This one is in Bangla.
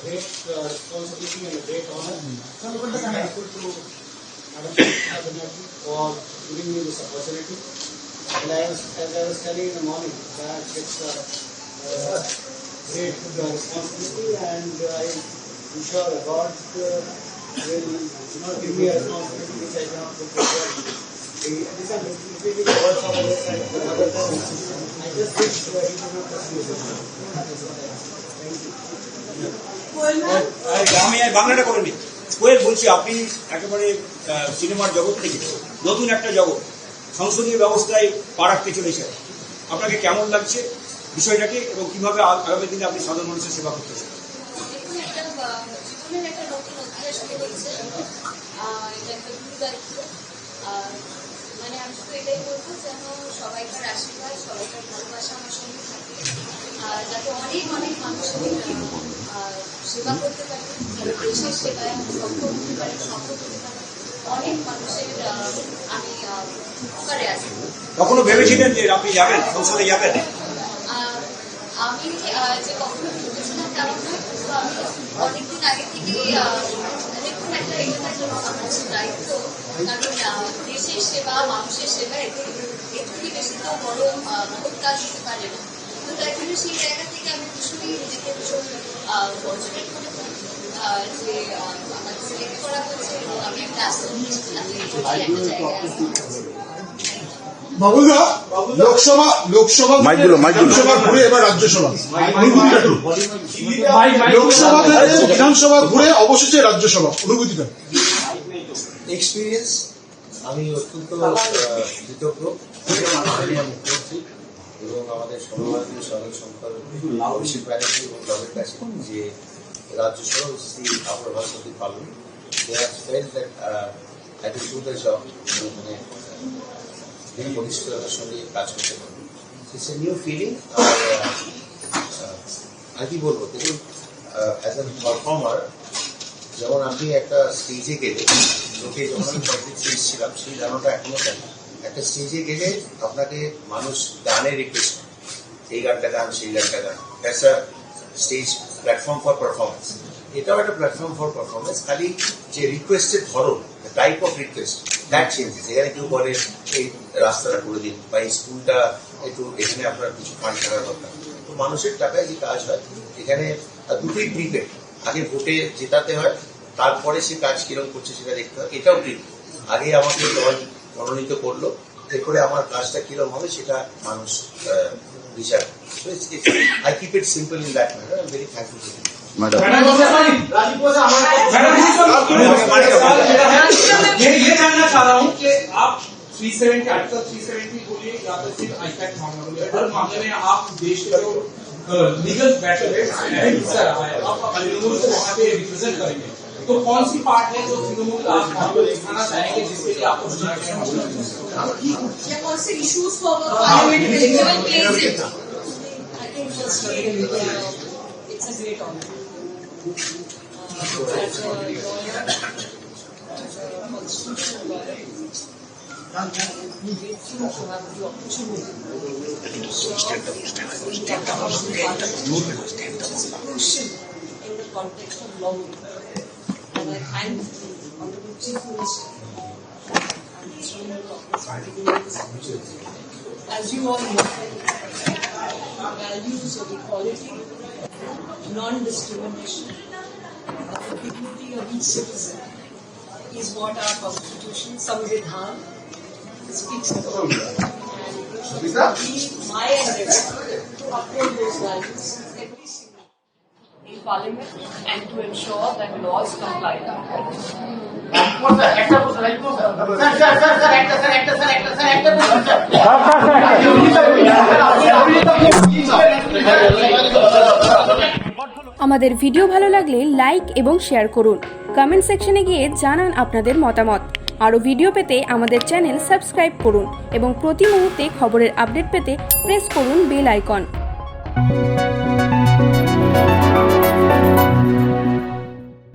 great responsibility and a great honor. I'm thankful to Madam Abhinati for giving me this opportunity. And as I was telling in the morning, that it's a great responsibility, and I'm sure God will not give me a responsibility which I cannot fulfill. These are basically the words of this and other times. I just wish he would not pursue this. Thank you. আমি বাংলাটা করে নিই। কোয়েল বলছি, আপনি একেবারে সিনেমার জগৎ থেকে নতুন একটা জগৎ সংসদীয় ব্যবস্থায় পা রাখতে চলেছে, আপনাকে কেমন লাগছে বিষয়টাকে, এবং কিভাবে আগামী দিনে আপনি সাধারণ মানুষের সেবা করতে চান? জীবনের একটা নতুন অধ্যায় শুরু হচ্ছে, এটা একটা গুরু দায়িত্ব। মানে আমি শুধু এটাই বলবো যেন সবাইকার আশীর্বাদ, সবাইকার ভালোবাসা আমার সঙ্গে থাকে, যাতে অনেক অনেক মানুষের সেবা করতে পারি, দেশের সেবায় সফল হতে পারি, সফল হতে পারি, অনেক মানুষের আমি উপকারে আসি। কখনো ভেবেছিলেন যে আপনি যাবেন, সংসদে যাবেন? আমি যে কখনো ভেবেছিলাম তেমন নয়, কিন্তু আমি অনেকদিন আগে থেকেই দেখুন একটা এটা আমার দায়িত্ব, কারণ দেশের সেবা, মানুষের সেবা এর থেকে বেশি তো বড় মহৎ কাজ হতে পারে না। তো তাই জন্য সেই জায়গা থেকে আমি ভীষণই নিজেকে ভীষণ ফর্চুনেট মনে করি যে আমাকে সিলেক্ট করা হয়েছে এবং আমি একটা আস্থা নিয়েছিলাম একটা জায়গায়। বাবুদা, লোকসভা ঘুরে এবার রাজ্যসভা, লোকসভা থেকে বিধানসভা ঘুরে অবশেষে রাজ্যসভা, অনুভূতিটা? এক্সপিরিয়েন্স আমি অত্যন্ত কৃতজ্ঞ মুখ্যমন্ত্রী এবং আমাদের সর্বভারতীয় সাধারণ সম্পাদক অভিষেক ব্যানার্জি এবং দলের কাছে যে রাজ্যসভা শ্রী আপার ভাস্বতী পালন মানে ঘনিষ্ঠতার সঙ্গে কাজ করতে পারবো। It's a new feeling. আর কি বলবো, দেখুন অ্যাজ এ পারফর্মার, যেমন আপনি একটা স্টেজে গেলে লোকে, যখন আমি কয়েকদিন স্টেজ ছিলাম সেই গানটা এখনো কেন, একটা স্টেজে গেলে আপনাকে মানুষ গানের রিকোয়েস্ট করে, এই গানটা গান, সেই গানটা গান, that's a stage platform for performance. এটাও একটা প্ল্যাটফর্ম ফর পারফরমেন্স, খালি যে রিকোয়েস্টের ধরন, type of request that changes. এখানে কেউ বলে এই রাস্তাটা করে দিন, বা এই স্কুলটা একটু, এখানে আপনার কিছু ফান্ড থাকার দরকার। তো মানুষের টাকায় যে কাজ হয় এখানে দুটোই প্রিপেড, আগে ভোটে জেতাতে হয়, তারপরে সে কাজ কিরকম করছে সেটা দেখতে হয়। এটাও ঠিক, আগে আমাকে দল মনোনীত করলো, এরপরে আমার কাজটা কিরকম হবে সেটা মানুষ বিচার। I keep it simple in that manner. I am very thankful to ये जानना चाह रहा हूँ कि आप 370 आर्टिकल 370 बोलिए या तो फिर आईपैक मामला बोलिए, हर मामले में आप देश के जो लीगल बैटल है हिस्सा रहा है, आप तृणमूल को वहाँ पे रिप्रेजेंट करेंगे, तो कौन सी पार्ट है जो तृणमूल आप वहाँ पे दिखाना चाहेंगे जिसके लिए आपको या कौन से इश्यूज को पार्लियामेंट में given place it? I think it's a great honour. As a lawyer, as a constitutional lawyer, I'm grateful to have the opportunity to serve crucial in the context of lawmaking. And I thank the Honorable Chief Minister and his office. As you all know, values of equality, non-discrimination, the dignity of each citizen is what our Constitution, Samvidhan, speaks about. And it will be my endeavor to uphold those values every single day in Parliament and to ensure that laws comply with আমাদের ভিডিও ভালো লাগলে লাইক এবং শেয়ার করুন। কমেন্ট সেকশনে গিয়ে জানান আপনাদের মতামত। আরও ভিডিও পেতে আমাদের চ্যানেল সাবস্ক্রাইব করুন এবং প্রতি মুহূর্তে খবরের আপডেট পেতে প্রেস করুন বেল আইকন।